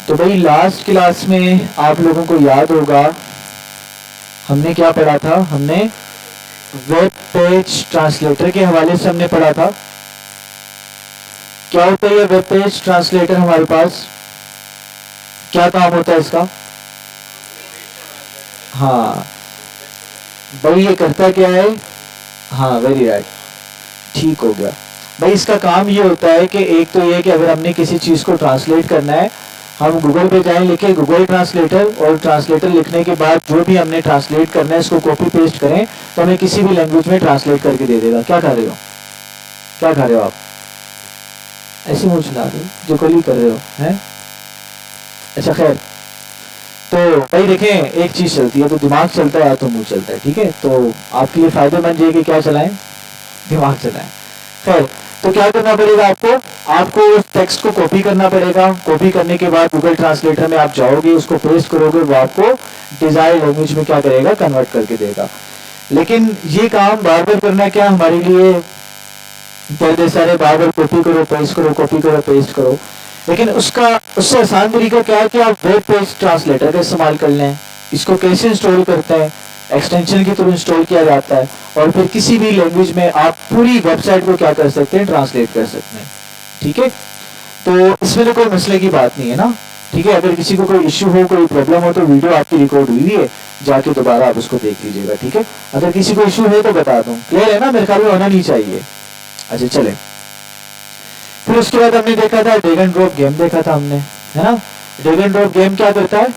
तो भाई last class में आप लोगों को याद होगा हमने क्या पढ़ा था, हमने वेब पेज ट्रांसलेटर के हवाले से हमने पढ़ा था। क्या होता है ये वेब पेज ट्रांसलेटर, हमारे पास क्या काम होता है इसका? हाँ भाई ये करता क्या है? हाँ वेरी राइट, ठीक हो गया भाई। इसका काम ये होता है कि एक तो ये कि अगर हमने किसी चीज को ट्रांसलेट करना है, हम गूगल पे जाएं, लिखे गूगल ट्रांसलेटर, और ट्रांसलेटर लिखने के बाद जो भी हमने ट्रांसलेट करना है इसको कॉपी पेस्ट करें तो हमें किसी भी लैंग्वेज में ट्रांसलेट करके दे देगा। क्या खा रहे हो, क्या खा रहे हो आप? ऐसे मुंह चला रहे हो, जो कल ही कर रहे हो हैं? अच्छा खैर, तो भाई देखें एक चीज चलती है तो दिमाग चलता है या तो मुंह चलता है, ठीक है? तो आपके लिए फायदेमंद ये कि क्या चलाएं, दिमाग चलाएं। खैर, तो क्या करना पड़ेगा आपको? आपको उस टेक्स्ट को कॉपी करना पड़ेगा। कॉपी करने के बाद गूगल ट्रांसलेटर में आप जाओगे, उसको पेस्ट करोगे, वो आपको डिजायर्ड लैंग्वेज में क्या करेगा, कन्वर्ट करके देगा। लेकिन ये काम बार बार करना क्या हमारे लिए, पहले सारे बार बार कॉपी करो पेस्ट करो, कॉपी करो पेस्ट करो। लेकिन उससे आसान तरीका क्या है कि आप वेब पेज ट्रांसलेटर का इस्तेमाल कर लें। इसको कैसे इंस्टॉल करते हैं? एक्सटेंशन के थ्रू इंस्टॉल किया जाता है और फिर किसी भी लैंग्वेज में आप पूरी वेबसाइट को क्या कर सकते हैं, ट्रांसलेट कर सकते हैं। ठीक है, तो इसमें तो कोई मसले की बात नहीं है ना। ठीक है, अगर किसी को कोई इश्यू हो, कोई प्रॉब्लम हो तो वीडियो आपकी रिकॉर्ड हुई है, जाके दोबारा आप उसको देख लीजिएगा। ठीक है, अगर किसी को इश्यू है तो बता दूं। क्लियर है ना? मेरे ख्याल में होना नहीं चाहिए। अच्छा चले, फिर उसके बाद हमने देखा था ड्रैग एंड ड्रॉप गेम देखा था हमने, है ना? ड्रैग एंड ड्रॉप गेम क्या करता है?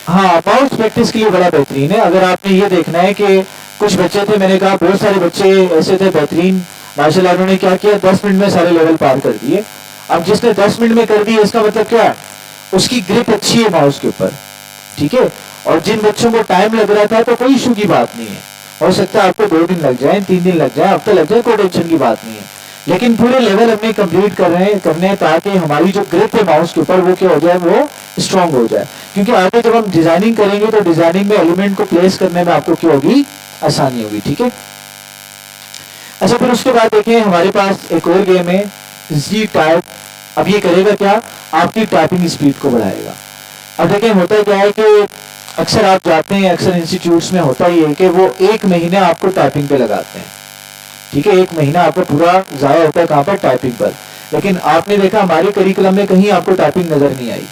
हाँ, माउस प्रैक्टिस के लिए बड़ा बेहतरीन है। अगर आपने ये देखना है कि कुछ बच्चे थे, मैंने कहा बहुत सारे बच्चे ऐसे थे बेहतरीन, माशाल्लाह, उन्होंने क्या किया, 10 मिनट में सारे लेवल पार कर दिए। अब जिसने 10 मिनट में कर दिए इसका मतलब क्या है? उसकी ग्रिप अच्छी है माउस के ऊपर। ठीक है, और जिन बच्चों को टाइम लग रहा था तो कोई इशू की बात नहीं है। हो सकता है आपको 2 दिन लग जाए, 3 दिन लग जाए, हफ्ता लग जाए, कोई टेंशन की बात नहीं है। लेकिन पूरे लेवल हमने कंप्लीट करने हैं ताकि हमारी जो ग्रिप है माउस के ऊपर वो क्या हो जाए, वो स्ट्रांग हो जाए। क्योंकि आगे जब हम डिजाइनिंग करेंगे तो डिजाइनिंग में एलिमेंट को प्लेस करने में आपको क्या होगी, आसानी होगी। ठीक है, अच्छा फिर उसके बाद देखिए हमारे पास एक और गेम है जी टाइप। अब ये करेगा क्या, आपकी टाइपिंग स्पीड को बढ़ाएगा। अब देखिए होता क्या है कि अक्सर आप जाते हैं, अक्सर इंस्टीट्यूट्स में होता ही है कि वो 1 महीना आपको टाइपिंग पे लगाते हैं। ठीक है, 1 महीना आपका पूरा जाया होता है कहाँ पर, टाइपिंग पर। लेकिन आपने देखा हमारे करिकुलम में कहीं आपको टाइपिंग नजर नहीं आई।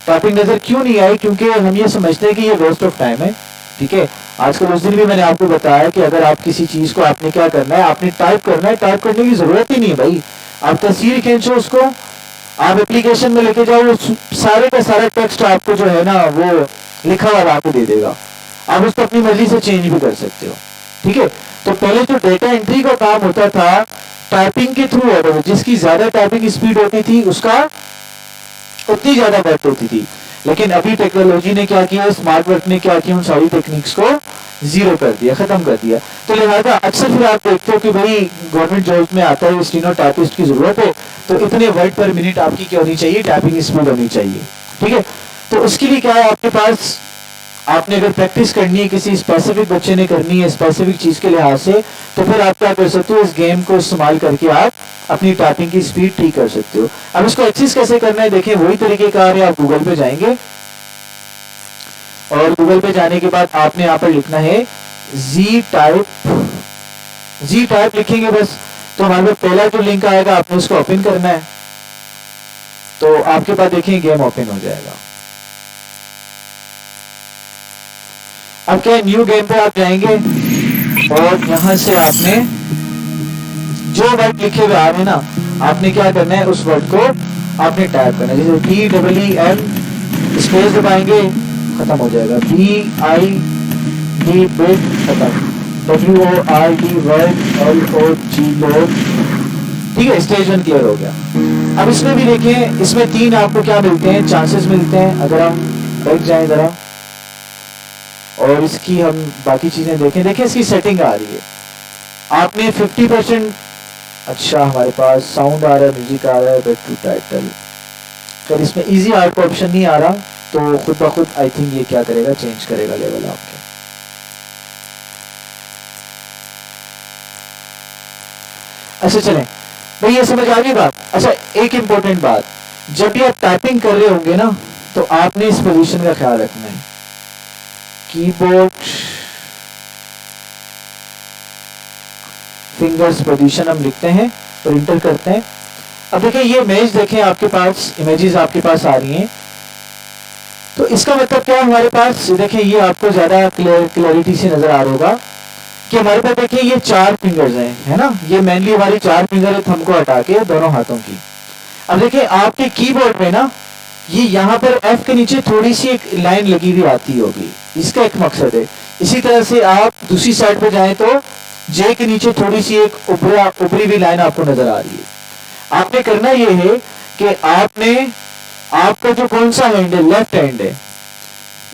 टाइपिंग नजर क्यों नहीं आई? क्योंकि हम ये समझते हैं कि ये वेस्ट ऑफ टाइम है। ठीक है, आजकल उस दिन भी मैंने आपको बताया कि अगर आप किसी चीज को आपने क्या करना है, आपने टाइप करना है, टाइप करने की जरूरत ही नहीं है भाई। आप तस्वीर खींचो, उसको आप एप्लीकेशन में लेके जाओ, सारे का सारा टेक्स्ट आपको जो है ना वो लिखा हुआ आपको दे देगा। आप उसको अपनी मर्जी से चेंज भी कर सकते हो। ठीक है, तो पहले जो डेटा एंट्री का काम होता था टाइपिंग के थ्रू होता था, जिसकी ज्यादा टाइपिंग स्पीड होती थी उसका उतनी ज्यादा वर्क होती थी। लेकिन अभी टेक्नोलॉजी ने क्या किया, स्मार्ट वर्क ने क्या किया, उन सारी टेक्निक्स को जीरो कर दिया, खत्म कर दिया। तो लिहाजा अक्सर फिर आप देखते हो कि भाई गवर्नमेंट जॉब में आता है स्टीनो टाइपिस्ट की जरूरत है तो इतने वर्ड पर मिनट आपकी क्या होनी चाहिए, टाइपिंग स्पीड होनी चाहिए। ठीक है, तो उसके लिए क्या है आपके पास, आपने अगर प्रैक्टिस करनी है, किसी स्पेसिफिक बच्चे ने करनी है स्पेसिफिक चीज के लिहाज से, तो फिर आप क्या कर सकते हो, इस गेम को इस्तेमाल करके आप अपनी टाइपिंग की स्पीड ठीक कर सकते हो। अब इसको एक्सेस कैसे करना है, देखें वही तरीकेकार है। आप गूगल पे जाएंगे और गूगल पे जाने के बाद आपने यहाँ पर लिखना है जी टाइप। जी टाइप लिखेंगे बस, तो हमारे पास पहला जो लिंक आएगा आपने उसको ओपन करना है, तो आपके पास देखें गेम ओपन हो जाएगा। अब क्या, न्यू गेम पे आप जाएंगे और यहां से आपने जो वर्ड लिखे हुए आ रहे हैं ना, आपने क्या करना है, उस वर्ड को आपने टाइप करना है। जैसे TEEM स्पेस दबाएंगे, खत्म हो जाएगा। BID बिट, खत्म। WORD वर्ड, LOG लोग। ठीक है, स्टेज 1 क्लियर हो गया। अब इसमें भी देखें, इसमें 3 आपको क्या मिलते हैं, चांसेस मिलते हैं। अगर हम बैठ जाएं जरा और इसकी हम बाकी चीजें देखें इसकी सेटिंग आ रही है। आपने 50%, अच्छा हमारे पास साउंड आ रहा है, म्यूजिक आ रहा है, बैक टू टाइटल। फिर इसमें इजी आर्ट का ऑप्शन नहीं आ रहा, तो खुद ब खुद आई थिंक ये क्या करेगा, चेंज करेगा लेवल आपके। अच्छा चलें भाई, ये समझ आ गई बात। अच्छा एक इंपॉर्टेंट बात, जब भी आप टाइपिंग कर रहे होंगे ना, तो आपने इस पोजीशन का ख्याल रखना है। कीबोर्ड फिंगर्स पोजीशन हम लिखते हैं और इंटर करते हैं। अब देखिए ये इमेज देखें, आपके पास इमेजेस आपके पास आ रही हैं। तो इसका मतलब क्या है हमारे पास, देखिए ये आपको ज्यादा क्लैरिटी से नजर आ रहा होगा कि हमारे पास देखिए ये 4 फिंगर्स हैं, है ना। ये मेनली हमारी 4 फिंगर है थंब को हटा के दोनों हाथों की। अब देखिए आपके कीबोर्ड में ना ये यहाँ पर F के नीचे थोड़ी सी एक लाइन लगी हुई आती होगी, इसका एक मकसद है। इसी तरह से आप दूसरी साइड पे जाएं तो J के नीचे थोड़ी सी एक ऊपरी हुई लाइन आपको नजर आ रही है। आपने करना ये है कि आपने आपका जो कौन सा हैंड है, लेफ्ट हैंड है,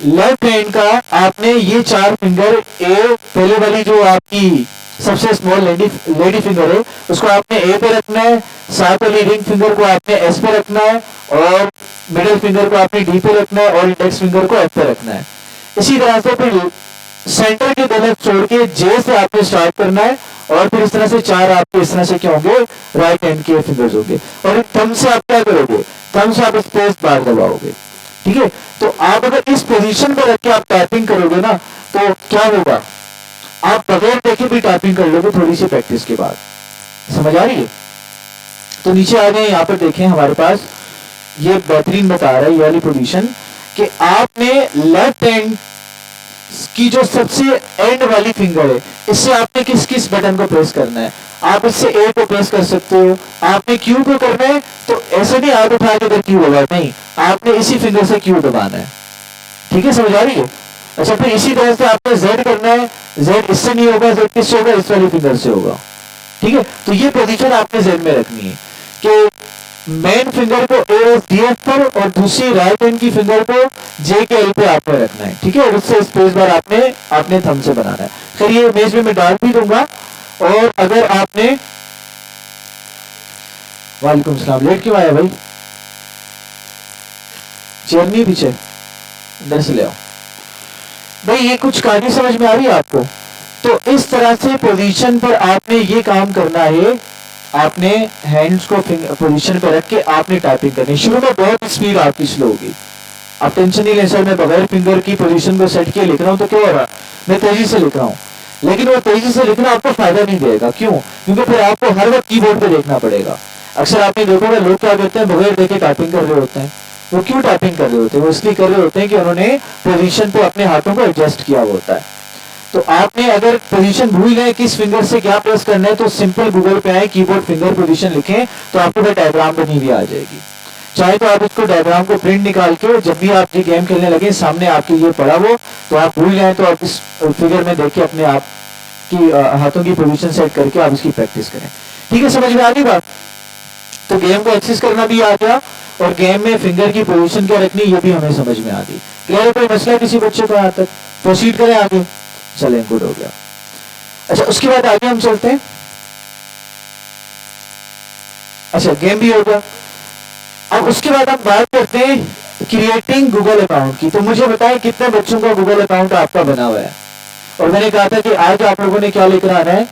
लेफ्ट हैंड का आपने ये 4 फिंगर ए, पहले वाली जो आपकी सबसे स्मॉल लेडी फिंगर है उसको आपने ए पे रखना है, साथ वाली रिंग फिंगर को आपने एस पे रखना है, और मिडिल फिंगर को आपने डी पे रखना है, और इंडेक्स फिंगर को एफ पे रखना है। इसी तरह से फिर सेंटर की तरफ छोड़ के जे से आपने स्टार्ट करना है, और फिर इस तरह से 4 आपके इस तरह से क्या होंगे, राइट हैंड के फिंगर्स होंगे। और थंब से आप क्या करोगे, थंब से आप स्पेस बार दबाओगे, ठीक है। तो आप अगर इस पोजीशन पर रख के आप टाइपिंग करोगे ना, तो क्या होगा, आप बगैर देखे भी टाइपिंग कर लोगे थोड़ी सी प्रैक्टिस के बाद। समझ आ रही है। तो नीचे आ गए, यहाँ पर देखें हमारे पास ये बेहतरीन बता रहा है ये वाली पोजीशन कि आपने लेफ्ट हैंड की जो सबसे एंड वाली फिंगर है, इससे आपने किस किस बटन को प्रेस करना है। आप इससे ए को प्रेस कर सकते हो, आपने क्यू को करना है तो ऐसे नहीं हाथ उठा के इधर क्यू होगा, नहीं, आपने इसी फिंगर से क्यू दबाना है, ठीक है, समझ आ रही है। अच्छा, फिर इसी तरह से आपने जेड करना है, जेड इससे नहीं होगा, जेड किससे होगा, इस वाली फिंगर से होगा, ठीक है। तो ये पोजीशन आपने जेड में रखनी है कि मेन फिंगर को ए एस डी एफ पर और दूसरी राइट हैंड की फिंगर को जे के एल पे आपने रखना है, ठीक है। और उससे स्पेस बार आपने थंब से बनाना है। फिर ये इमेज में मैं डाल भी दूंगा। और अगर आपने, वालेकुम सलाम, लेट क्यों आया भाई, चेयर नहीं पीछे, इधर से ले आओ भाई। ये कुछ कहानी समझ में आ रही है आपको। तो इस तरह से पोजीशन पर आपने ये काम करना है, आपने हैंड्स को पोजीशन पर रख के आपने टाइपिंग करनी। शुरू में बहुत स्पीड आपकी स्लो होगी, आप टेंशन नहीं ले सर, मैं बगैर फिंगर की पोजीशन को सेट किए लिख रहा हूं तो क्या हो रहा है, मैं तेजी से लिख रहा हूं, लेकिन वो तेजी से लिखना आपको फायदा नहीं देगा। क्यों? क्योंकि फिर आपको हर वक्त कीबोर्ड पे देखना पड़ेगा। अक्सर आपने देखोगे लोग क्या करते हैं, बगैर देखे टाइपिंग कर रहे होते हैं। वो क्यों टाइपिंग कर रहे होते हैं? वो इसलिए कर रहे होते हैं कि उन्होंने पोजीशन पे अपने हाथों को एडजस्ट किया होता है। तो आपने अगर पोजीशन भूल गए किस फिंगर से क्या प्रेस करना है, तो सिंपल गूगल पे आए, कीबोर्ड फिंगर पोजीशन लिखें तो आपको वो डायग्राम बनी हुई आ जाएगी। चाहे तो आप इसको डायग्राम को प्रिंट निकाल के जब भी आप ये गेम खेलने लगे सामने आपके ये पड़ा हो, तो आप भूल जाए तो आप इस फिगर में देख के अपने आप की हाथों की पोजीशन सेट करके आप इसकी प्रैक्टिस करें। ठीक है, समझ में आ गई बात। तो गेम को एक्सेस करना भी आ गया और गेम में फिंगर की पोजीशन क्या रखनी ये भी हमें समझ में आ गई। क्लियर है? कोई मसला किसी बच्चे को यहाँ तक? प्रोसीड करें आगे। चलें, गुड हो गया। अच्छा, उसके बाद आगे हम चलते हैं। अच्छा, गेम भी हो गया। अब उसके बाद हम बात करते हैं क्रिएटिंग गूगल अकाउंट की। तो मुझे बताएं कितने बच्चों का गूगल अकाउंट आपका बना हुआ है। और मैंने कहा था कि आज आप लोगों ने क्या लेकर आना है,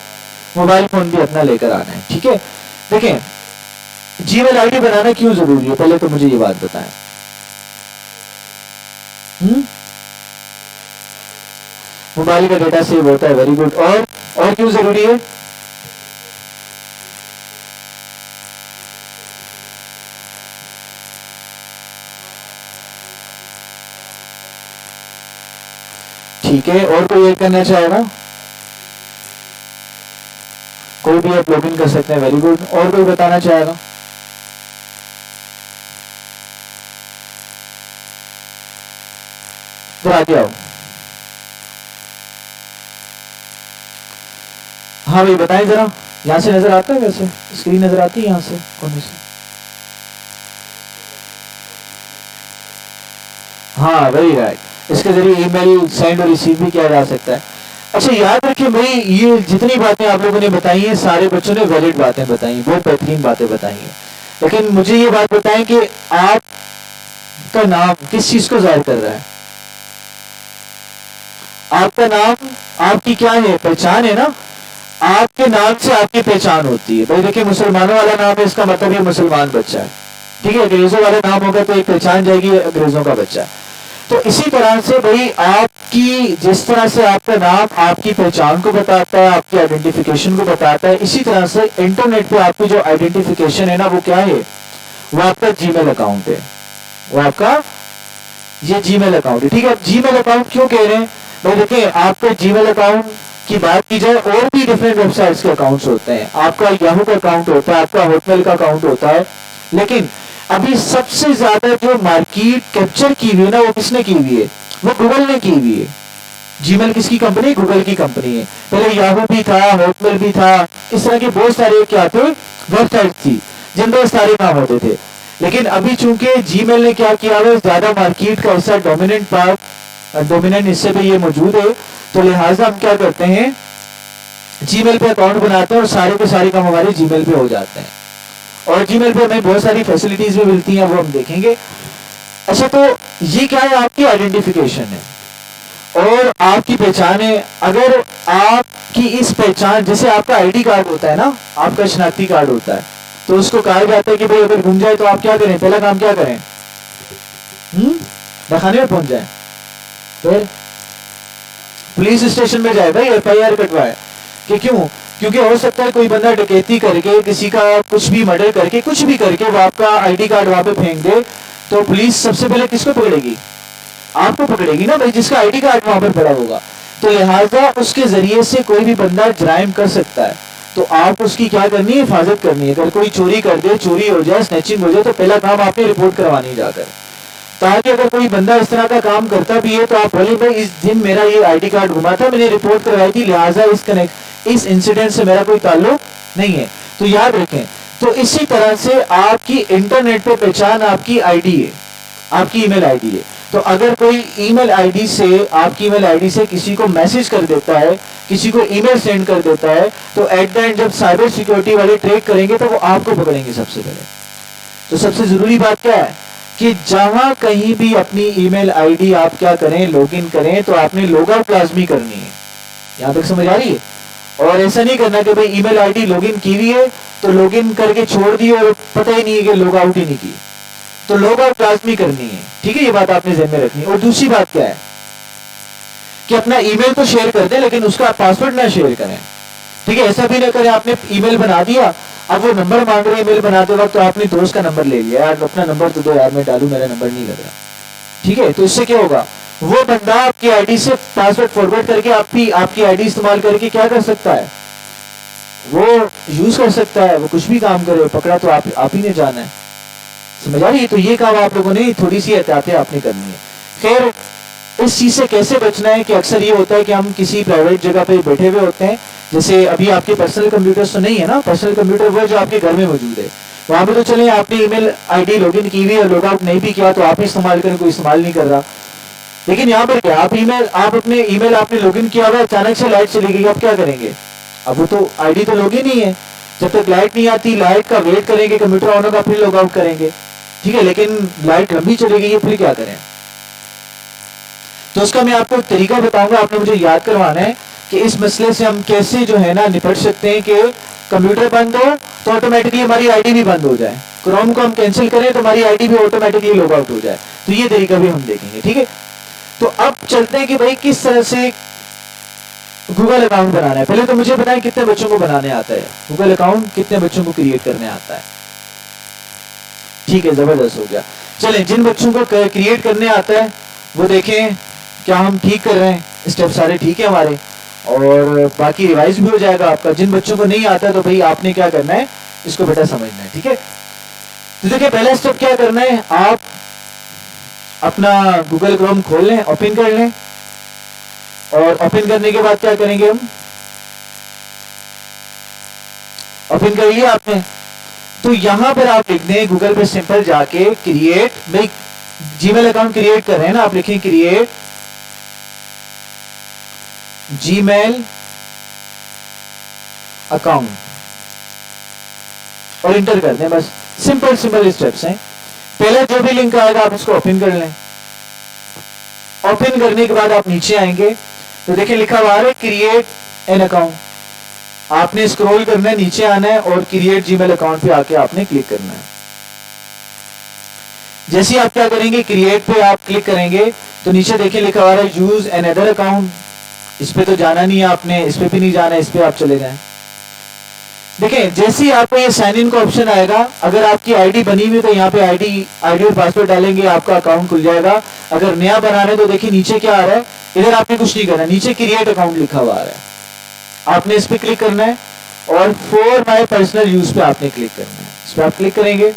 मोबाइल फोन भी अपना लेकर आना है। ठीक है, देखें जीमेल आईडी बनाना क्यों जरूरी है, पहले तो मुझे ये बात बताएं। मोबाइल का डेटा सेव होता है, वेरी गुड। और क्यों जरूरी है? ठीक है, और कोई ऐड करना चाहेगा? कोई भी आप लॉगिन कर सकते हैं, वेरी गुड। और कोई बताना चाहेगा? तो आगे आओ। हाँ भाई बताएं जरा, यहां से नजर आता है? वैसे स्क्रीन नजर आती है यहां से कोने से? हाँ वेरी राइट। इसके जरिए ईमेल सेंड और रिसीव भी किया जा सकता है। अच्छा, याद रखिए भाई, ये जितनी बातें आप लोगों ने बताई हैं सारे बच्चों ने वैलिड बातें बताई, बहुत बेहतरीन बातें बताई हैं। लेकिन मुझे ये बात बताएं कि आपका नाम किस चीज को जाहिर कर रहा है? आपका नाम आपकी क्या है, पहचान है ना। आपके नाम से आपकी पहचान होती है। भाई देखिए, मुसलमानों वाला नाम है, इसका मतलब ये मुसलमान बच्चा है। ठीक है, अंग्रेजों वाला नाम होगा तो एक पहचान जाएगी अंग्रेजों का बच्चा। तो इसी तरह से भाई आपकी, जिस तरह से आपका नाम आपकी पहचान को बताता है, आपकी आइडेंटिफिकेशन को बताता है, इसी तरह से इंटरनेट पे आपकी जो आइडेंटिफिकेशन है ना, वो क्या है, वो आपका जीमेल अकाउंट है, वो आपका ये जीमेल अकाउंट है। ठीक है, जीमेल अकाउंट क्यों कह रहे हैं भाई, देखिए आपका जीमेल अकाउंट की बात की जाए, और भी डिफरेंट वेबसाइट्स के अकाउंट्स होते हैं, आपका याहू का अकाउंट होता है, आपका हॉटमेल का अकाउंट होता है, लेकिन अभी सबसे ज्यादा जो मार्केट कैप्चर की हुई है ना, वो किसने की हुई है, वो गूगल ने की हुई है। जीमेल किसकी कंपनी, गूगल की कंपनी है। पहले याहू भी था, हॉटमेल भी था, इस तरह के बहुत सारे क्या थे, वेबसाइट थी जिन पर सारे काम होते थे। लेकिन अभी चूंकि जीमेल ने क्या किया है, ज्यादा मार्केट का ऐसा डोमिनेंट पार्ट, डोमिनेंट हिस्से पे ये मौजूद है, तो लिहाजा हम क्या करते हैं, जीमेल पे अकाउंट बनाते हैं और सारे के सारे काम हमारे जीमेल पे हो जाते हैं। और जीमेल पे हमें बहुत सारी फैसिलिटीज भी मिलती हैं, वो हम देखेंगे। अच्छा, तो ये क्या है, आपकी आइडेंटिफिकेशन है और आपकी पहचान है। अगर आपकी इस पहचान, जैसे आपका आईडी कार्ड होता है ना, आपका शनाख्ती कार्ड होता है, तो उसको कहा जाता है कि भाई अगर गुम जाए तो आप क्या करें, पहला काम क्या करें, दखाने में पहुंच जाए, फिर पुलिस स्टेशन में जाए, भाई एफआईआर कटवाए। कि क्यों, क्योंकि हो सकता है कोई बंदा डकैती करके, किसी का कुछ भी मर्डर करके, कुछ भी करके वो आपका आईडी कार्ड वहां पे फेंक दे, तो पुलिस सबसे पहले किसको पकड़ेगी, आपको पकड़ेगी ना भाई, जिसका आईडी कार्ड वहां पर पड़ा होगा। तो लिहाजा उसके जरिए से कोई भी बंदा जराइम कर सकता है, तो आप उसकी क्या करनी है, हिफाजत करनी है। अगर कोई चोरी कर दे, चोरी हो जाए, स्नैचिंग हो जाए, तो पहला काम आपने रिपोर्ट करवानी जाकर, ताकि अगर कोई बंदा इस तरह का काम करता भी है तो आप बोले भाई इस दिन मेरा ये आईडी कार्ड गुमा था, मैंने रिपोर्ट करवाई थी, लिहाजा इस इंसिडेंट से मेरा कोई ताल्लुक नहीं है। तो याद रखें, तो इसी तरह से आपकी इंटरनेट पे पहचान आपकी आईडी है, आपकी ईमेल आईडी है। तो अगर कोई ईमेल आईडी से, आपकी ईमेल आईडी से किसी को मैसेज कर देता है, किसी को ईमेल सेंड कर देता है, तो एट द एंड जब साइबर सिक्योरिटी वाले ट्रैक करेंगे तो वो आपको पकड़ेंगे सबसे पहले। तो सबसे जरूरी बात क्या है कि जहां कहीं भी अपनी ईमेल आईडी आप क्या करें, लॉगिन करें, तो आपने लॉग आउट लाजमी करनी है। यहां तक समझ आ रही है? और ऐसा नहीं करना कि भाई ईमेल आईडी लॉगिन की हुई है तो लॉगिन करके छोड़ दी और पता ही नहीं है कि लॉग आउट ही नहीं की। तो लॉग आउट लाजमी करनी है, ठीक है, ये बात आपने ध्यान में रखनी है। और दूसरी बात क्या है कि अपना ईमेल तो शेयर कर दें, लेकिन उसका पासवर्ड ना शेयर करें, ठीक है। ऐसा भी ना करें आपने ईमेल बना दिया, अब वो नंबर मांग रहे ईमेल बनाते वक्त, तो आपने दोस्त का नंबर ले लिया, यार अपना नंबर तो दो यार, मैं डालू, मेरा नंबर नहीं लग रहा, ठीक है। तो इससे क्या होगा, वो बंदा आपकी आईडी से पासवर्ड फॉरवर्ड करके आपकी आईडी इस्तेमाल करके क्या कर सकता है, वो यूज कर सकता है, वो कुछ भी काम करे, पकड़ा तो आप ही ने जाना है। समझ आ रही है? तो ये काम आप लोगों ने थोड़ी सी एहतियातें आपने करनी है। खैर, इस चीज से कैसे बचना है कि अक्सर ये होता है कि हम किसी प्राइवेट जगह पे बैठे हुए होते हैं, जैसे अभी आपके पर्सनल कंप्यूटर्स तो नहीं है ना, पर्सनल कंप्यूटर वो जो आपके घर में मौजूद है, वहां पे तो चले आपने ईमेल आईडी लॉगिन की हुई और लॉग आउट नहीं भी किया तो आप ही इस्तेमाल करें, कोई इस्तेमाल नहीं कर रहा। लेकिन यहाँ पर क्या, आप अपने ईमेल आपने लॉगिन किया हुआ, अचानक से लाइट चली गई, आप क्या करेंगे, अब वो तो आईडी तो लॉगिन ही है, जब तक लाइट नहीं आती लाइट का वेट करेंगे, कंप्यूटर ऑन होगा फिर लॉग आउट करेंगे, ठीक है। लेकिन लाइट लंबी चली गई है, फिर क्या करें? तो उसका मैं आपको एक तरीका बताऊंगा, आपने मुझे याद करवाना है कि इस मसले से हम कैसे जो है ना निपट सकते हैं कि कंप्यूटर बंद हो तो ऑटोमेटिकली हमारी आईडी भी बंद हो जाए, क्रोम को हम कैंसिल करें तो हमारी आईडी भी ऑटोमेटिकली लॉग आउट हो जाए। तो ये तरीका भी हम देखेंगे, ठीक है। तो अब चलते हैं कि भाई किस तरह से गूगल अकाउंट बनाना है। पहले तो मुझे बताएं कितने बच्चों को बनाने आता है गूगल अकाउंट, कितने बच्चों को क्रिएट करने आता है? ठीक है, जबरदस्त हो गया। चलें, जिन बच्चों को क्रिएट करने आता है वो देखें क्या हम ठीक कर रहे हैं, स्टेप सारे ठीक है हमारे, और बाकी रिवाइज भी हो जाएगा आपका। जिन बच्चों को नहीं आता तो भाई आपने क्या करना है, इसको बेटा समझना है, ठीक है। तो देखिए, पहला स्टेप क्या करना है, आप अपना गूगल क्रोम खोल लें, ओपन कर लें, और ओपन करने के बाद क्या करेंगे हम, ओपन कर लिया आपने, तो यहां पर आप लिख दें गूगल पे सिंपल जाके क्रिएट, भाई जीमेल अकाउंट क्रिएट कर रहे हैं ना, आप लिखें क्रिएट जीमेल अकाउंट और इंटर कर दें। बस सिंपल स्टेप्स हैं। पहले जो भी लिंक आएगा आप उसको ओपन कर लें। ओपन करने के बाद आप नीचे आएंगे तो देखिए लिखा हुआ है क्रिएट एन अकाउंट, आपने स्क्रॉल करना है, नीचे आना है और क्रिएट जीमेल अकाउंट पे आके आपने क्लिक करना है। जैसे ही आप क्या करेंगे, क्रिएट पे आप क्लिक करेंगे तो नीचे देखिए लिखा हुआ है यूज एन अदर अकाउंट। इस पे तो जाना नहीं है आपने, इस पे भी नहीं जाना है, इस पे आप चले जाएं। देखें जैसे ही आपको ये साइन इन का ऑप्शन आएगा, अगर आपकी आईडी बनी हुई तो यहाँ पे आईडी और पासवर्ड डालेंगे, आपका अकाउंट खुल जाएगा। अगर नया बनाना है तो देखिए नीचे क्या आ रहा है, इधर आपने कुछ नहीं करना, नीचे क्रिएट अकाउंट लिखा हुआ आ रहा है, आपने इस पे क्लिक करना है और फॉर माय पर्सनल यूज पे आपने क्लिक करना है। इस पे आप क्लिक करेंगे।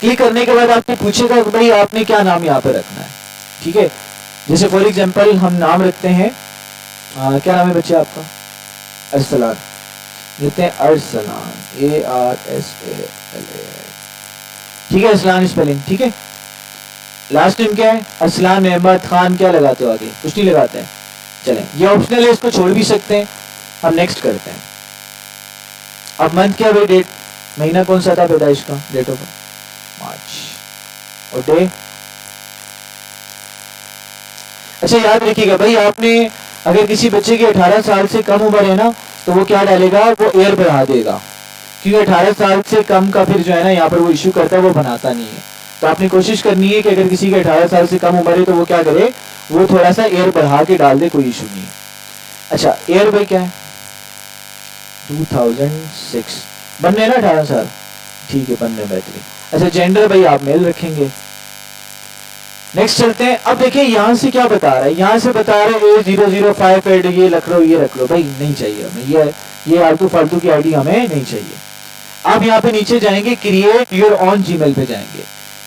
क्लिक करने के बाद आपको पूछेगा कि भाई आपने क्या नाम यहाँ पे रखना है, ठीक है। जैसे फॉर एग्जाम्पल हम नाम रखते हैं, क्या नाम है बच्चे आपका? अरसलान लिखते हैं, अरसलान, ARSALAN, ठीक है, अरसलान स्पेलिंग, ठीक है। लास्ट नेम क्या है? अरसलान अहमद खान, क्या लगाते हो आगे? कुछ नहीं लगाते हैं। चलें, ये ऑप्शनल है, इसको छोड़ भी सकते हैं। हम नेक्स्ट करते हैं। अब मंथ क्या भाई, डेट, महीना कौन सा था पैदाइश का, डेट ऑफ मार्च, और डे। अच्छा याद रखिएगा भाई, आपने अगर किसी बच्चे की 18 साल से कम उम्र है ना, तो वो क्या डालेगा, वो एयर बढ़ा देगा, क्योंकि 18 साल से कम का फिर जो है ना यहाँ पर वो इश्यू करता है, वो बनाता नहीं है। तो आपने कोशिश करनी है कि अगर किसी के 18 साल से कम उम्र है तो वो क्या करे, वो थोड़ा सा एयर बढ़ा के डाल दे, कोई इशू नहीं है। अच्छा एयर भाई क्या है, 2006, बनने ना 18 साल, ठीक है, बनने बेहतरीन। अच्छा जेंडर भाई आप मेल रखेंगे। नेक्स्ट चलते हैं। अब देखिए यहाँ से क्या बता रहा है, यहाँ से बता रहा है 005 ये रख लो, ये रख लो, भाई नहीं चाहिए हमें, ये आलतू फालतू की आईडी हमें नहीं चाहिए। आप यहाँ पे नीचे जाएंगे, क्रिएट योर ऑन जीमेल पे जाएंगे,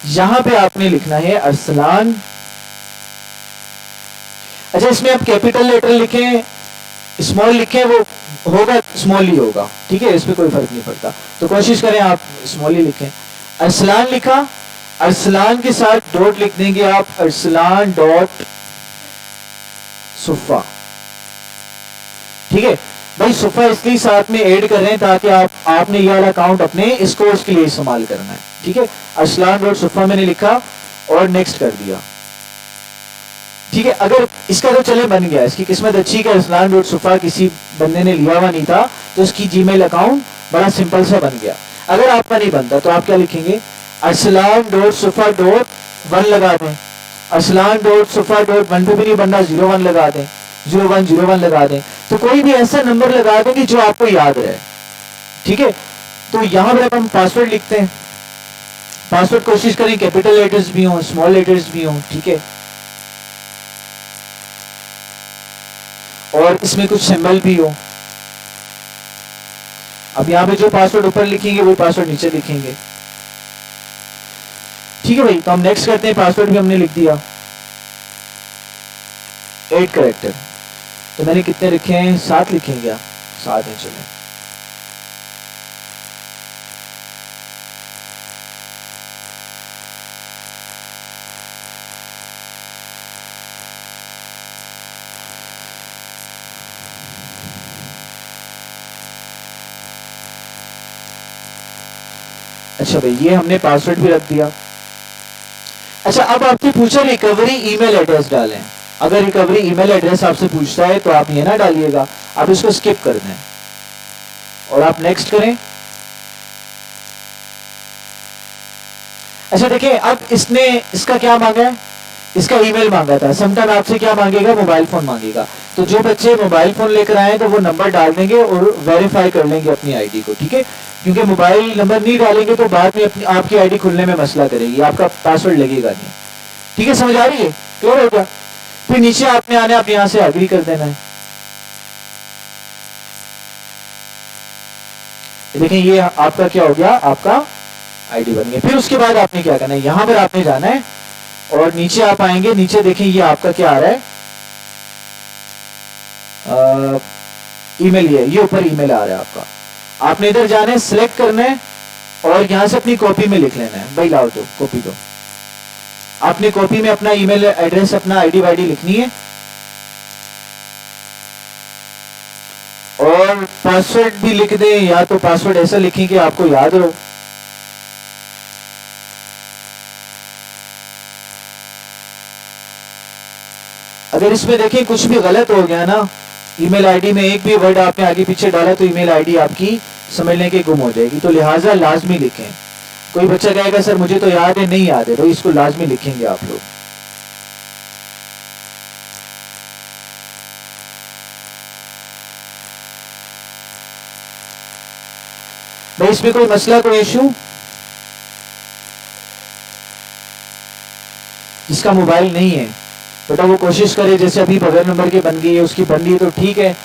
यहाँ पे आपने लिखना है अरसलान। अच्छा इसमें आप कैपिटल लेटर लिखें, स्मॉल लिखें, वो होगा स्मॉल ही होगा, ठीक है, इस पे कोई फर्क नहीं पड़ता। तो कोशिश करें आप स्मॉल ही लिखें। अरसलान लिखा, अरसलान के साथ डॉट लिख देंगे आप, अरसलान डॉट सुफा, ठीक है भाई। सुफा इसलिए साथ में ऐड कर रहे हैं ताकि आपने ये वाला अकाउंट अपने इस कोर्स के लिए इस्तेमाल करना है, ठीक है। अरसलान डॉट सुफा मैंने लिखा और नेक्स्ट कर दिया, ठीक है। अगर इसका तो चले बन गया, इसकी किस्मत अच्छी कि अरसलान डॉट सुफा किसी बंदे ने लिया हुआ नहीं था, तो उसकी जीमेल अकाउंट बड़ा सिंपल सा बन गया। अगर आपका नहीं बनता तो आप क्या लिखेंगे, अरसलान डॉट सुफा डॉट 1 लगा दें, अरसलान डॉट सुफा डॉट 1 पे भी नहीं बनना, 01 लगा दें, 0101 लगा दें। तो कोई भी ऐसा नंबर लगा दें कि जो आपको याद रहे, ठीक है। तो यहां पर हम पासवर्ड लिखते हैं, पासवर्ड कोशिश करें कैपिटल लेटर्स भी हों, स्मॉल लेटर्स भी हों, ठीक है, और इसमें कुछ सिंबल भी हो। अब यहाँ पे जो पासवर्ड ऊपर लिखेंगे वो पासवर्ड नीचे लिखेंगे, ठीक है भाई। तो हम नेक्स्ट करते हैं, पासवर्ड भी हमने लिख दिया, 8 कैरेक्टर। तो मैंने कितने लिखे हैं, 7 लिखेंगे क्या, 7 हैं, चलें। अच्छा भाई ये हमने पासवर्ड भी रख दिया। अच्छा अब आपसे पूछा रिकवरी ईमेल एड्रेस डालें। अगर रिकवरी ईमेल एड्रेस आपसे पूछता है तो आप ये ना डालिएगा, आप इसको स्किप कर दें और आप नेक्स्ट करें। अच्छा देखिए अब इसने इसका क्या मांगा है, इसका ईमेल मांगा था। समटाइम आपसे क्या मांगेगा, मोबाइल फोन मांगेगा। तो जो बच्चे मोबाइल फोन लेकर आए तो वो नंबर डाल देंगे और वेरीफाई कर लेंगे अपनी आईडी को, ठीक है। क्योंकि मोबाइल नंबर नहीं डालेंगे तो बाद में अपनी आपकी आईडी खुलने में मसला करेगी, आपका पासवर्ड लगेगा नहीं, ठीक है। समझ आ रही है, क्लियर हो गया। फिर नीचे आपने आने, आप यहां से एग्री कर देना है। देखें ये आपका क्या हो गया, आपका आईडी बन गया। फिर उसके बाद आपने क्या करना है, यहां पर आपने जाना है और नीचे आप आएंगे, नीचे देखें ये आपका क्या आ रहा है, ईमेल, ये ऊपर ईमेल आ रहा है आपका। आपने इधर जाना है, सिलेक्ट करना है और यहां से अपनी कॉपी में लिख लेना है। भाई लाओ, तो कॉपी दो, आपने कॉपी में अपना ईमेल एड्रेस, अपना आईडी वाईडी लिखनी है और पासवर्ड भी लिख दें, या तो पासवर्ड ऐसा लिखें कि आपको याद हो। अगर इसमें देखें कुछ भी गलत हो गया ना, ईमेल आईडी में एक भी वर्ड आपने आगे पीछे डाला तो ईमेल आईडी आपकी समझ लें कि गुम हो जाएगी। तो लिहाजा लाजमी लिखें, कोई बच्चा कहेगा सर मुझे तो याद है, नहीं याद है, भाई इसको लाजमी लिखेंगे आप लोग। भाई इसमें कोई मसला, कोई इशू? जिसका मोबाइल नहीं है बेटा वो कोशिश करे, जैसे अभी बगैर नंबर के बन गई है, उसकी बन रही है तो ठीक है,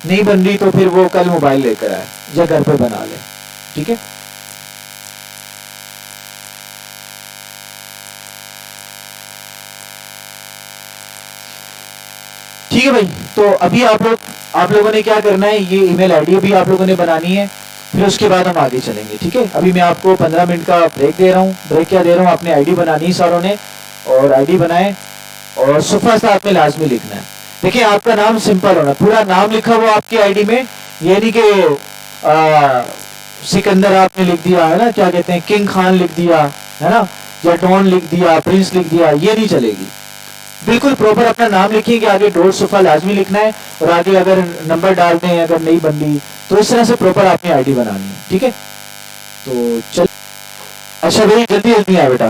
नहीं बन रही तो फिर वो कल मोबाइल लेकर आए या घर पे बना ले, ठीक है। ठीक है भाई, तो अभी आप लोगों ने क्या करना है, ये ईमेल आईडी भी आप लोगों ने बनानी है, फिर उसके बाद हम आगे चलेंगे, ठीक है। अभी मैं आपको 15 मिनट का ब्रेक दे रहा हूँ। ब्रेक क्या दे रहा हूँ, आपने आईडी बनानी सारों ने, और आईडी बनाए और सुफा साथ में लाजमी लिखना है। देखिए आपका नाम सिंपल होना, पूरा नाम लिखा हुआ आपकी आईडी में, ये नहीं कि सिकंदर आपने लिख दिया है ना, क्या कहते हैं, किंग खान लिख दिया है ना, या डॉन लिख दिया, प्रिंस लिख दिया, ये नहीं चलेगी। बिल्कुल प्रॉपर अपना नाम लिखिए कि आगे डोर सुफा लाजमी लिखना है, और आगे अगर नंबर डाल दें अगर नहीं बन रही तो इस तरह से प्रॉपर आपने आईडी बनानी है, ठीक है। तो चल, अच्छा भाई जल्दी जल्दी आए बेटा।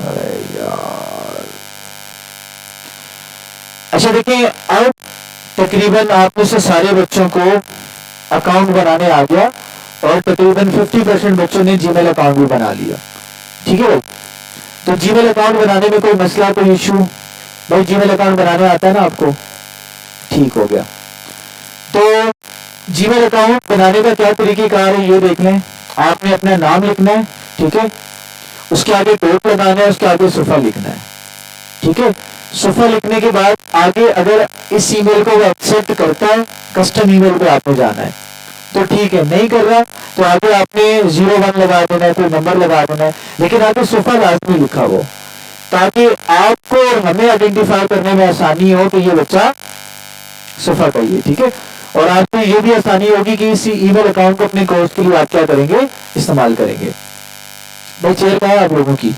अरे यार, अच्छा देखिए अब तकरीबन आप में से सारे बच्चों को अकाउंट बनाने आ गया, और तकरीबन 50% बच्चों ने जीमेल अकाउंट भी बना लिया, ठीक है भाई। तो जीमेल अकाउंट बनाने में कोई मसला, कोई इशू? भाई जीमेल अकाउंट बनाने आता है ना आपको? ठीक हो गया। तो जीमेल अकाउंट बनाने का क्या तरीकेकार है ये देख लें। आपने अपना नाम लिखना है, ठीक है, उसके आगे डॉट लगाना है, उसके आगे सुफा लिखना है, ठीक है। सुफा लिखने के बाद आगे अगर इस ईमेल को वो एक्सेप्ट करता है, कस्टम ईमेल पे आपने जाना है तो ठीक है, नहीं कर रहा तो आगे आपने 01 लगा देना है, कोई नंबर लगा देना है, लेकिन आगे सुफा लाजमी लिखा हो, ताकि आपको और हमें आइडेंटिफाई करने में आसानी हो कि ये बच्चा सुफा का ही है, ठीक है। और आपको ये भी आसानी होगी कि इस ईमेल अकाउंट को अपने कोर्स के लिए आप क्या करेंगे, इस्तेमाल करेंगे। भाई चेयर कहाँ है आप लोगों की?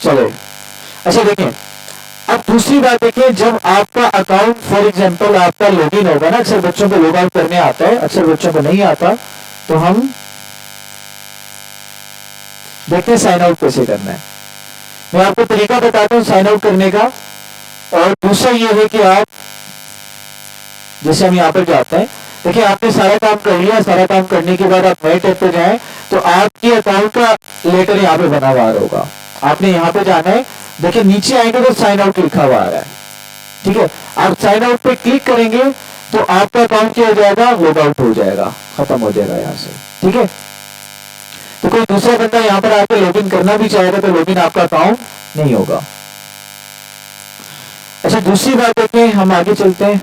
चलो अच्छा देखें, अब दूसरी बात देखिए, जब आपका अकाउंट फॉर एग्जांपल आपका लॉगिन होगा ना, अक्सर बच्चों को लॉग आउट करने आता है, अक्सर बच्चों को नहीं आता, तो हम देखते हैं साइन आउट कैसे करना है। मैं आपको तरीका बताता हूं साइन आउट करने का। और दूसरा ये है कि आप जैसे हम यहाँ पर जाते हैं, देखिए आपने सारा काम कर लिया, सारा काम करने के बाद आप नए टैब पे जाएं तो आपके अकाउंट का लेटर यहाँ पे बना हुआ होगा, आपने यहाँ पे जाना है, देखिए नीचे आएंगे तो साइन आउट लिखा हुआ आ रहा है, ठीक है। आप साइन आउट पे क्लिक करेंगे तो आपका अकाउंट क्या हो जाएगा, लॉग आउट हो जाएगा, खत्म हो जाएगा यहाँ से, ठीक है। तो कोई दूसरा बंदा यहाँ पर आके लॉगिन करना भी चाहेगा तो लॉगिन आपका अकाउंट नहीं होगा। अच्छा दूसरी बात देखिए, हम आगे चलते हैं।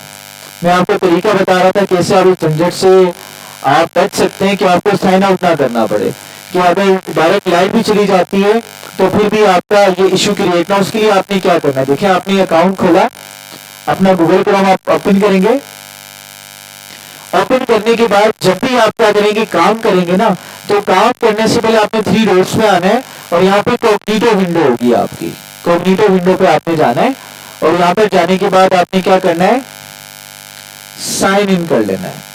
मैं आपको तरीका बता रहा था कैसे आप इस झंझट से आप बच सकते हैं कि आपको साइन आउट ना करना पड़े, कि अगर डायरेक्ट लाइट भी चली जाती है तो फिर भी आपका ये इशू क्रिएट ना, उसके लिए आपने क्या करना है, देखिए आपने अकाउंट खोला, अपना गूगल क्रोम आप ओपन करेंगे, ओपन करने के बाद जब भी आप क्या करेंगे, काम करेंगे ना, तो काम करने से पहले आपने 3 डॉट्स में आना है, और यहाँ पे कॉग्निटो विंडो होगी आपकी, कॉग्निटो विंडो पे आपने जाना है, और यहाँ पर जाने के बाद आपने क्या करना है, साइन इन कर लेना है।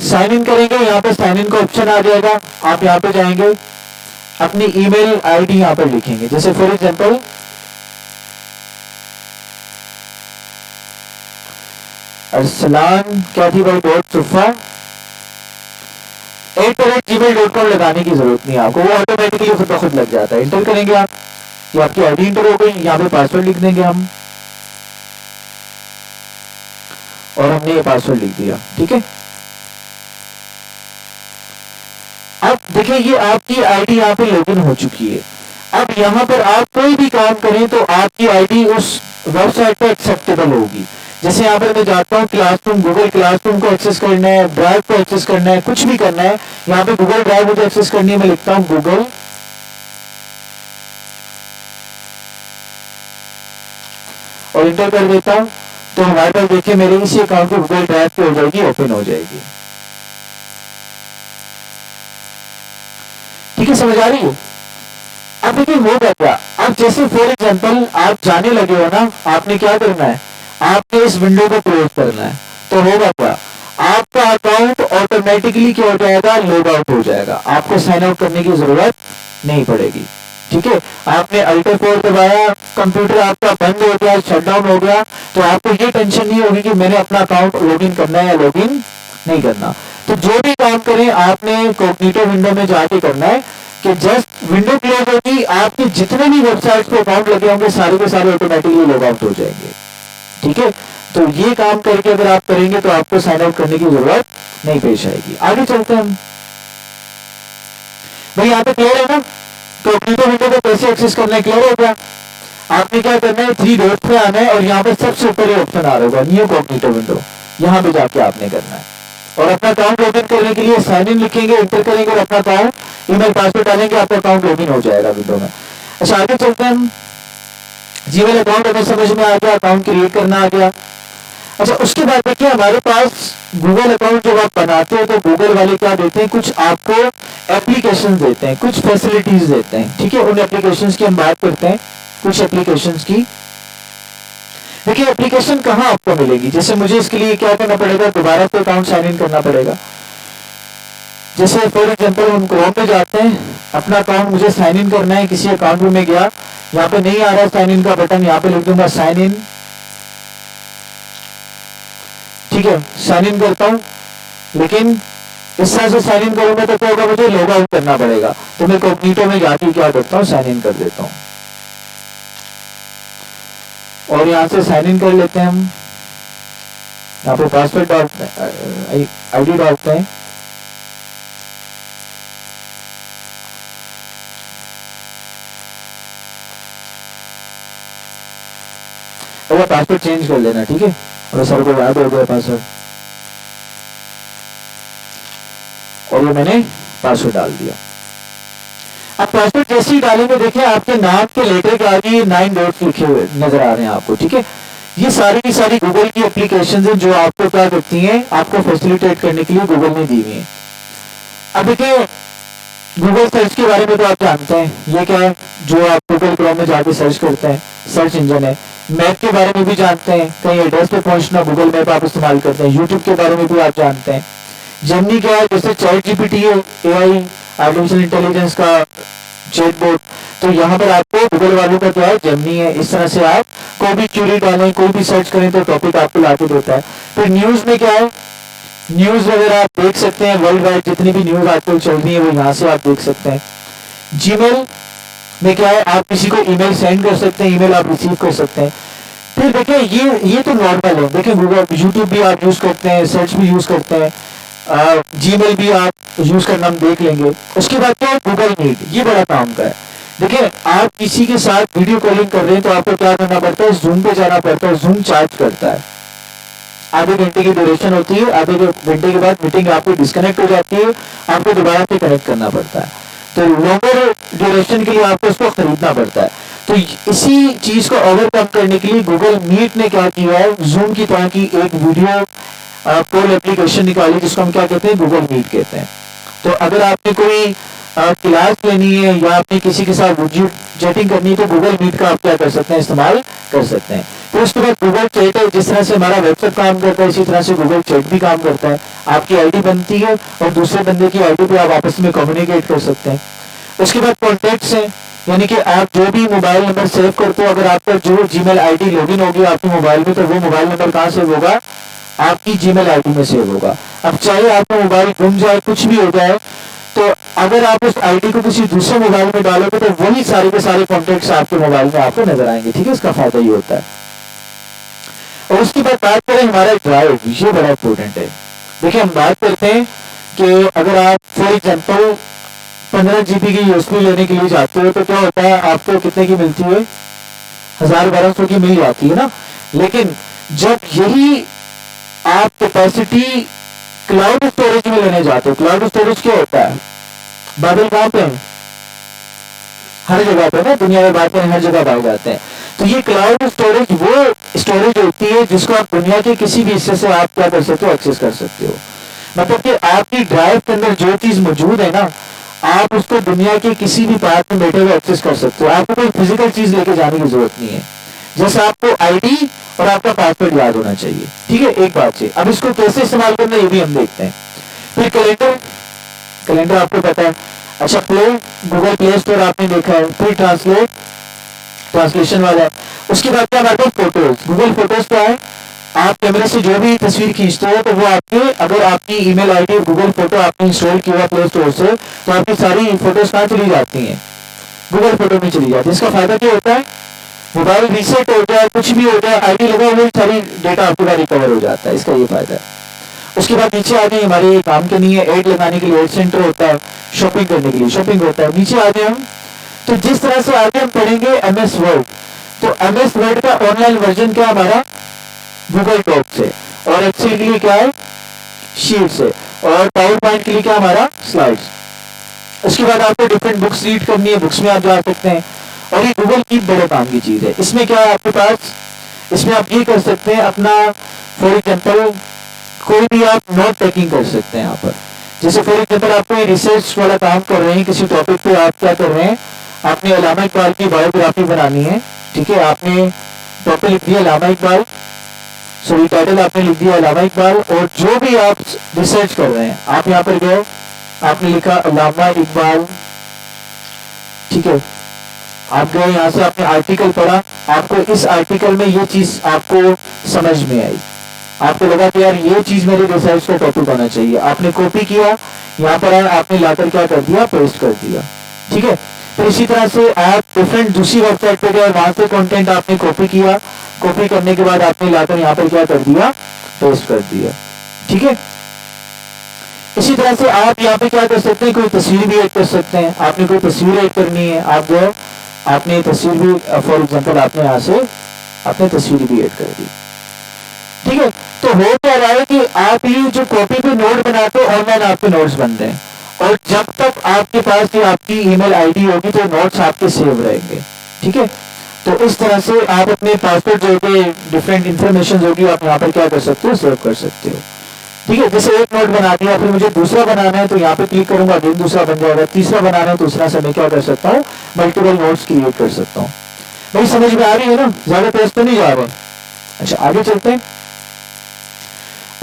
साइन इन करेंगे, यहाँ पे साइन इन का ऑप्शन आ जाएगा, आप यहाँ पे जाएंगे, अपनी ईमेल आईडी यहाँ पर लिखेंगे, जैसे फॉर एग्जांपल अरसलान क्या थी भाई .sufa@gmail.com लगाने की जरूरत नहीं है आपको, वो ऑटोमेटिकली खुद ब खुद लग जाता है। इंटर करेंगे आप, ये आपकी आईडी इंटर हो गई, यहाँ पे पासवर्ड लिख देंगे हम, और हमने ये पासवर्ड लिख दिया, ठीक है। अब देखिए ये आपकी आईडी यहाँ पे लॉगिन हो चुकी है। अब यहाँ पर आप कोई भी काम करें तो आपकी आईडी उस वेबसाइट पे एक्सेप्टेबल होगी। जैसे यहाँ पर मैं जाता हूँ क्लासरूम, गूगल क्लासरूम को एक्सेस करना है, ड्राइव को एक्सेस करना है, कुछ भी करना है, यहाँ पे गूगल ड्राइव मुझे एक्सेस करनी है, मैं लिखता हूँ गूगल और इंटर कर देता हूँ, तो हमारे पास देखिए मेरे इसी अकाउंट को गूगल ड्राइव पे हो जाएगी, ओपन हो जाएगी। ठीक है, समझ आ रही है? अब देखिए होगा क्या, अब जैसे फॉर एग्जाम्पल आप जाने लगे हो ना, आपने क्या करना है, आपने इस विंडो को क्लोज करना है, तो होगा क्या, आपका अकाउंट ऑटोमेटिकली क्या हो जाएगा, लॉग आउट हो जाएगा, आपको साइन आउट करने की जरूरत नहीं पड़ेगी। ठीक है, आपने अल्टर 4 दबाया, कंप्यूटर आपका बंद हो गया, शटडाउन हो गया, तो आपको ये टेंशन नहीं होगी कि मैंने अपना अकाउंट लॉगिन करना है या लॉगिन नहीं करना। तो जो भी काम करें आपने कॉग्निटो विंडो में जाके करना है कि जस्ट विंडो क्लोज होगी, आपके जितने भी वेबसाइट्स पे अकाउंट लगे होंगे सारे के सारे ऑटोमेटिकली लॉग आउट हो जाएंगे। ठीक है, तो ये काम करके अगर आप करेंगे तो आपको साइन आउट करने की जरूरत नहीं पेश आएगी। आगे चलते हैं हम। भाई यहाँ पे क्लियर है ना, कॉग्निटो विंडो को कैसे एक्सेस करना है, क्लियर हो गया? आपने क्या करना है, 3 डॉट्स पे आना है और यहाँ पे सबसे ऊपर ये ऑप्शन आ रहा होगा न्यू कॉग्निटो विंडो, यहाँ पे जाके आपने करना है और अपना अकाउंट लॉगिन करने के लिए साइन इन लिखेंगे, एंटर करेंगे और अपना अकाउंट ईमेल पासवर्ड डालेंगे, आपका अकाउंट लॉगिन हो जाएगा विंडो में। अच्छा आगे चलते हैं हम। जीमेल अकाउंट हमें समझ में आ गया, अकाउंट क्रिएट करना आ गया। अच्छा उसके बाद देखिए हमारे पास गूगल अकाउंट जब आप बनाते हो तो गूगल वाले क्या देते हैं, कुछ आपको एप्लीकेशन देते हैं, कुछ फैसिलिटीज देते हैं। ठीक है, उन एप्लीकेशन की हम बात करते हैं, कुछ एप्लीकेशन की। देखिए एप्लीकेशन कहाँ आपको मिलेगी, जैसे मुझे इसके लिए क्या करना पड़ेगा, दोबारा से अकाउंट साइन इन करना पड़ेगा। जैसे फॉर एग्जांपल हम क्रोम पे जाते हैं, अपना अकाउंट मुझे साइन इन करना है, किसी अकाउंट में गया, यहाँ पे नहीं आ रहा साइन इन का बटन, यहाँ पे लिख दूंगा साइन इन। ठीक है, साइन इन करता हूं, लेकिन इस तरह से साइन इन करूंगा तो क्या होगा, मुझे लॉग आउट करना पड़ेगा। तो मैं कॉग्निटो में जाके क्या करता हूँ, साइन इन कर देता हूं और यहां से साइन इन कर लेते हैं हम। यहाँ पे पासवर्ड आईडी डालते हैं, और पासवर्ड चेंज कर लेना। ठीक है, और सर को याद हो गया पासवर्ड, और ये मैंने पासवर्ड डाल दिया। अब पासवर्ड जैसे ही डालेंगे देखिए आपके नाम के लेटर के आगे 9 डॉट्स लिखे हुए नजर आ रहे हैं आपको। ठीक है, ये सारी की सारी गूगल की एप्लीकेशंस हैं जो आपको क्या करती हैं, आपको फैसिलिटेट करने के लिए गूगल ने दी हुई है। अब देखिए गूगल सर्च के बारे में तो आप जानते हैं, ये क्या है, जो आप गूगल क्रोम में जाके सर्च करते हैं, सर्च इंजन है। मैप के बारे में भी जानते हैं, कहीं एड्रेस पे पहुंचना गूगल मैप आप इस्तेमाल करते हैं। यूट्यूब के बारे में भी आप जानते हैं। जेमिनी क्या है, जैसे चैट जीपीटी है, एआई आर्टिफिशियल इंटेलिजेंस का चैटबॉट, तो यहाँ पर आपको गूगल वालों का क्या है, जेमिनी है। इस तरह से आप कोई भी क्वेरी डालें, कोई भी सर्च करें तो टॉपिक आपको लाके देता है। फिर न्यूज में क्या है, न्यूज वगैरह आप देख सकते हैं, वर्ल्ड वाइड जितनी भी न्यूज आजकल चल रही है वो यहाँ से आप देख सकते हैं। जीमेल में क्या है, आप किसी को ईमेल सेंड कर सकते हैं, ईमेल आप रिसीव कर सकते हैं। फिर देखिए ये तो नॉर्मल है। देखिए गूगल, यूट्यूब भी आप यूज करते हैं, सर्च भी यूज करते हैं, जीमेल भी आप यूज करना हम देख लेंगे। उसके बाद क्या है, गूगल मीट, ये बड़ा काम का है। देखिए आप किसी के साथ वीडियो कॉलिंग कर रहे हैं तो आपको क्या करना पड़ता है, जूम पे जाना पड़ता है, जूम चार्ज करता है। आधे घंटे की ड्यूरेशन होती है, आधे घंटे के बाद मीटिंग आपको डिस्कनेक्ट हो जाती है, आपको दोबारा से कनेक्ट करना पड़ता है। तो लॉन्गर ड्यूरेशन के लिए आपको उसको खरीदना पड़ता है। तो इसी चीज को ओवरकम करने के लिए गूगल मीट ने क्या किया है, जूम की तरह की एक वीडियो कॉल एप्लीकेशन निकाली जिसको हम क्या कहते हैं, गूगल मीट कहते हैं। तो अगर आपने कोई क्लास लेनी है या आपने किसी के साथ वीडियो चैटिंग करनी है तो गूगल मीट का आप क्या कर सकते हैं, इस्तेमाल कर सकते हैं। तो उसके बाद गूगल चैट है, जिस तरह से हमारा व्हाट्सएप काम करता है इसी तरह से गूगल चैट भी काम करता है। आपकी आईडी बनती है और दूसरे बंदे की आईडी पे आप आपस में कम्युनिकेट कर सकते हैं। उसके बाद कॉन्टेक्ट्स है, यानी कि आप जो भी मोबाइल नंबर सेव करते हो, अगर आपका जो जीमेल आईडी लॉगिन होगी आपके मोबाइल में, तो वो मोबाइल नंबर कहाँ सेव होगा, आपकी जीमेल आईडी में सेव होगा। अब चाहे आपका मोबाइल गुम जाए, कुछ भी हो जाए, तो अगर आप उस आईडी को किसी दूसरे मोबाइल में डालोगे तो वही सारे के सारे कॉन्टेक्ट्स आपके मोबाइल में आपको नजर आएंगे। ठीक है, इसका फायदा ये होता है। और उसके बाद बात करें हमारा ड्राइव, ये बड़ा इंपॉर्टेंट है। देखिए हम बात करते हैं कि अगर आप फॉर एग्जाम्पल 15 GB की यूएसबी लेने के लिए जाते हो तो क्या होता है, आपको कितने की मिलती है, 1000-1200 की मिल जाती है ना। लेकिन जब यही आप कैपेसिटी क्लाउड स्टोरेज में लेने जाते हो, क्लाउड स्टोरेज क्या होता है, बादल कहाँ पे है, हर जगह पे ना, दुनिया में बात करें हर जगह पाए जाते हैं। तो ये क्लाउड स्टोरेज वो स्टोरेज होती है जिसको आप दुनिया के किसी भी हिस्से से आप क्या कर सकते हो, एक्सेस कर सकते हो। मतलब कि आपकी ड्राइव के अंदर जो चीज मौजूद है ना, आप उसको दुनिया के किसी भी पार्ट में बैठे हुए एक्सेस कर सकते हो। आपको कोई फिजिकल चीज लेके जाने की जरूरत नहीं है, जैसे आपको आईडी और आपका पासवर्ड याद होना चाहिए। ठीक है, एक बात से। अब इसको कैसे इस्तेमाल करना है ये भी हम देखते हैं। फिर कैलेंडर, कैलेंडर आपको पता है। अच्छा, प्ले, गूगल प्ले स्टोर आपने देखा है। फिर ट्रांसलेट, ट्रांसलेशन वाला। उसके बाद क्या हमारे पास फोटोज। गूगल फोटोज क्या है, आप कैमरे से जो भी तस्वीर खींचते हो तो वो आपके, अगर आपकी ईमेल आईडी गूगल फोटो आपने इंस्टॉल किया हुआ प्ले स्टोर से, तो आपकी सारी फोटोज कहाँ चली जाती हैं, गूगल फोटो में चली जाती है। इसका फायदा क्या होता है, मोबाइल रीसेट हो जाए, कुछ भी हो जाए, आईडी लगा हुआ सारी डेटा आपका रिकवर हो जाता है, इसका ये फायदा है। उसके बाद नीचे आ गए, हमारे काम के लिए एड लगाने के लिए एड सेंटर होता है, शॉपिंग करने के लिए शॉपिंग होता है। नीचे आ गए हम, तो जिस तरह से आगे हम पढ़ेंगे एमएस वर्ड, तो एमएस वर्ड का ऑनलाइन वर्जन क्या हमारा गूगल डॉक से, और एक्सेल के लिए क्या है शीट से, और पावर पॉइंट के लिए क्या हमारा स्लाइड्स। उसके बाद आपको डिफरेंट बुक्स रीड करनी है, बुक्स में आप जा सकते हैं। और ये गूगल की बड़े काम की चीज है। इसमें क्या है आपके पास, इसमें आप ये कर सकते हैं अपना, फॉर एग्जाम्पल कोई भी आप नोट टेकिंग कर सकते हैं यहाँ पर। जैसे फॉर एग्जाम्पल आप कोई रिसर्च वाला काम कर रहे हैं, किसी टॉपिक पे आप क्या कर रहे हैं, आपने अल्लामा इकबाल की बायोग्राफी बनानी है। ठीक है, आपने टॉपिक लिख दिया अल्लामा इकबाल, सॉरी टाइटल आपने लिख दिया अल्लामा इकबाल, और जो भी आप रिसर्च कर रहे हैं आप यहाँ पर गए, आपने लिखा अल्लामा इकबाल। ठीक है, आप गए यहाँ से, आपने आर्टिकल पढ़ा, आपको इस आर्टिकल में ये चीज आपको समझ में आई, आपको लगा कि यार ये चीज मेरे रिसर्च का टॉपिक होना चाहिए, आपने कॉपी किया, यहाँ पर आए, आपने लाकर क्या कर दिया, पेस्ट कर दिया। ठीक है, तो इसी तरह से आप डिफरेंट दूसरी वेबसाइट पे गए, वहां से कंटेंट आपने कॉपी किया, कॉपी करने के बाद आपने लाकर यहाँ पर क्या कर दिया, पेस्ट कर दिया। ठीक है, इसी तरह से आप यहाँ पे क्या कर सकते हैं, कोई तस्वीर भी ऐड कर सकते हैं। आपने कोई तस्वीर ऐड करनी है, आप गए, आपने तस्वीर भी, फॉर एग्जांपल आपने यहाँ से आपने तस्वीर भी ऐड कर दी। ठीक है, तो हो क्या रहा है कि आप ये जो कॉपी पे नोट बनाते हो, ऑनलाइन आपके नोट्स बन रहे हैं, और जब तक आपके पास ये आपकी ईमेल आईडी होगी तो नोट्स आपके सेव रहेंगे। ठीक है, तो इस तरह से आप अपने पासवर्ड जो है, डिफरेंट इंफॉर्मेशन होगी, आप यहाँ पर क्या कर सकते हो, सेव कर सकते हो। ठीक है, जैसे एक नोट बना दिया, फिर मुझे दूसरा बनाना है तो यहाँ पे क्लिक करूंगा, अगेन दूसरा बन जाएगा, तीसरा बनाना है तो उस तरह से मैं क्या कर सकता हूँ, मल्टीपल नोट्स क्रिएट कर सकता हूँ। भाई समझ में आ रही है ना, ज्यादा तेज तो नहीं जा रहे। अच्छा, आगे चलते हैं।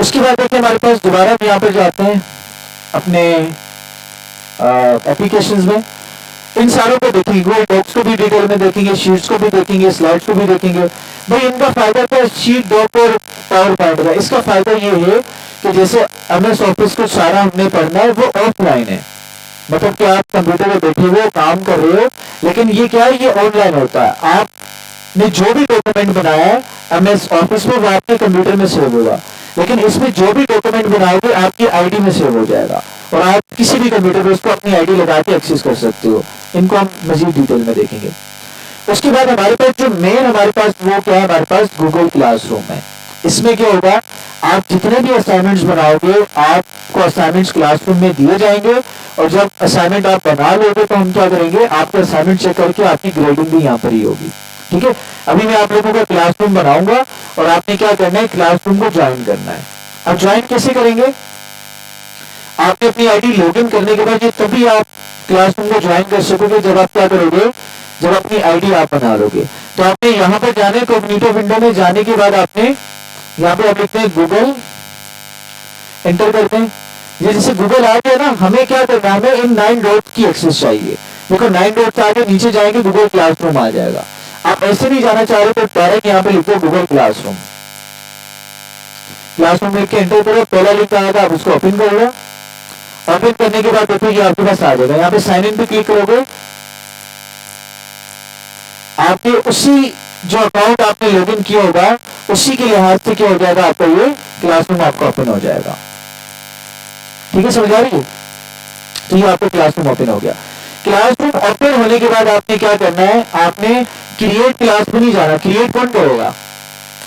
उसके बाद देखिए हमारे पास दोबारा हम यहाँ पर जाते हैं अपने एप्लीकेशंस में, इन सारों को देखेंगे, गूगल डॉक्स को भी डिटेल में देखेंगे, शीट्स को भी देखेंगे, स्लाइड्स को भी देखेंगे। भाई इनका फायदा क्या है, शीट, डॉक और पावर पॉइंट का? इसका फायदा ये है कि जैसे एमएस ऑफिस को सारा हमने पढ़ना है वो ऑफलाइन है, मतलब कि आप कंप्यूटर पे बैठे हुए काम कर रहे हो, लेकिन ये क्या है, ये ऑनलाइन होता है। आपने जो भी डॉक्यूमेंट बनाया है एमएस ऑफिस में वो आपके कंप्यूटर में सेव होगा, लेकिन इसमें जो भी डॉक्यूमेंट बनाओगे आपकी आईडी में सेव हो जाएगा, और आप किसी भी कंप्यूटर पर उसको अपनी आईडी लगा के एक्सेस कर सकते हो। इनको हम मजीद डिटेल में देखेंगे। उसके बाद हमारे पास जो मेन हमारे पास वो क्या है, हमारे पास गूगल क्लासरूम है। इसमें क्या होगा, आप जितने भी असाइनमेंट्स बनाओगे आपको असाइनमेंट्स क्लासरूम में दिए जाएंगे, और जब असाइनमेंट आप बना लोगे तो हम क्या करेंगे, आपके असाइनमेंट चेक करके आपकी ग्रेडिंग भी यहाँ पर ही होगी। ठीक है, अभी मैं आप लोगों का क्लासरूम बनाऊंगा और आपने क्या करना है, क्लासरूम को ज्वाइन करना है। अब ज्वाइन कैसे करेंगे, आपने अपनी आईडी लॉगिन करने के बाद तभी आप क्लासरूम को ज्वाइन कर सकोगे, जब आप क्या करोगे, जब अपनी आईडी आप बना लोगे। तो आपने यहाँ पर जाने, कोग्निटो विंडो में जाने के बाद आपने यहाँ पे आप लिखते हैं गूगल, एंटर करते हैं। ये जैसे गूगल आ गया ना, हमें क्या करना है, हमें इन 9 डॉट्स की एक्सेस चाहिए। देखो 9 डॉट्स आगे नीचे जाएंगे, गूगल क्लासरूम आ जाएगा। आप ऐसे नहीं जाना चाह रहे तो डायरेक्ट यहाँ पे लिखो गूगल क्लासरूम, क्लासरूम लिख के एंटर करो, पहला लिंक आएगा, आप उसको ओपन करोगे। ओपन करने के बाद देखो ये आपके पास आ जाएगा, यहाँ पे साइन इन पे क्लिक करोगे, आपके उसी जो अकाउंट आपने लॉगिन किया होगा उसी के लिहाज से क्या हो जाएगा, आपका ये क्लासरूम आपका ओपन हो जाएगा। ठीक है, समझ आ रही है? तो ये आपका क्लासरूम ओपन हो गया। क्लासरूम ओपन होने के बाद आपने क्या करना है, आपने क्रिएट क्लास में नहीं जाना। क्रिएट कौन करेगा,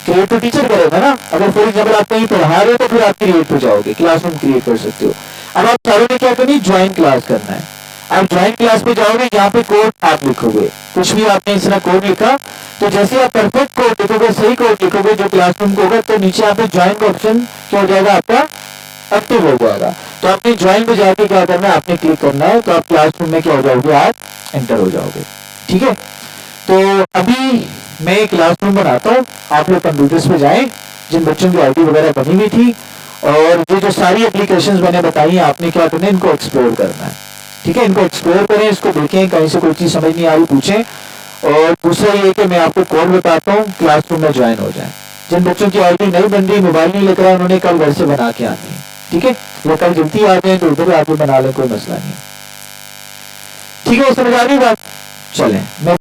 क्रिएट तो टीचर करेगा ना। अगर फॉर एग्जाम्पल आप कहीं पढ़ा रहे हो तो फिर आप क्रिएट पे जाओगे, क्लासरूम क्रिएट कर सकते हो। अब आप चारों ने क्या करनी, ज्वाइन क्लास करना है। आप ज्वाइन क्लास पे जाओगे, यहाँ पे कोड आप लिखोगे, कुछ भी आपने इस तरह कोड लिखा, तो जैसे आप परफेक्ट कोड लिखोगे, सही कोड लिखोगे जो क्लासरूम को होगा, तो नीचे यहाँ पे ज्वाइन का ऑप्शन क्या हो जाएगा, आपका एक्टिव हो जाएगा। तो आपने ज्वाइन पे जाके क्या करना है, आपने क्लिक करना है, तो आप क्लासरूम में क्या हो जाओगे, आप एंटर हो जाओगे। ठीक है, तो अभी मैं क्लासरूम बनाता हूँ, आप लोग कंप्यूटर्स पे जाएं, जिन बच्चों की आईडी वगैरह बनी हुई थी, और ये जो सारी एप्लीकेशंस मैंने बताई हैं, आपने क्या करना है, इनको एक्सप्लोर करना है। ठीक है, इनको एक्सप्लोर करें, इसको देखें, कहीं से कोई चीज समझ नहीं आ रही पूछें। और दूसरा ये कि मैं आपको कोड बताता हूँ, क्लासरूम में ज्वाइन हो जाए। जिन बच्चों की आईडी नहीं बन रही, मोबाइल नहीं लग रहा, उन्होंने कल घर से बना के आनी है। ठीक है, वो कल जल्दी आ जाए तो उधर आके बना ले, कोई मसला नहीं। ठीक है, समझ आ रही बात? चलें, मैं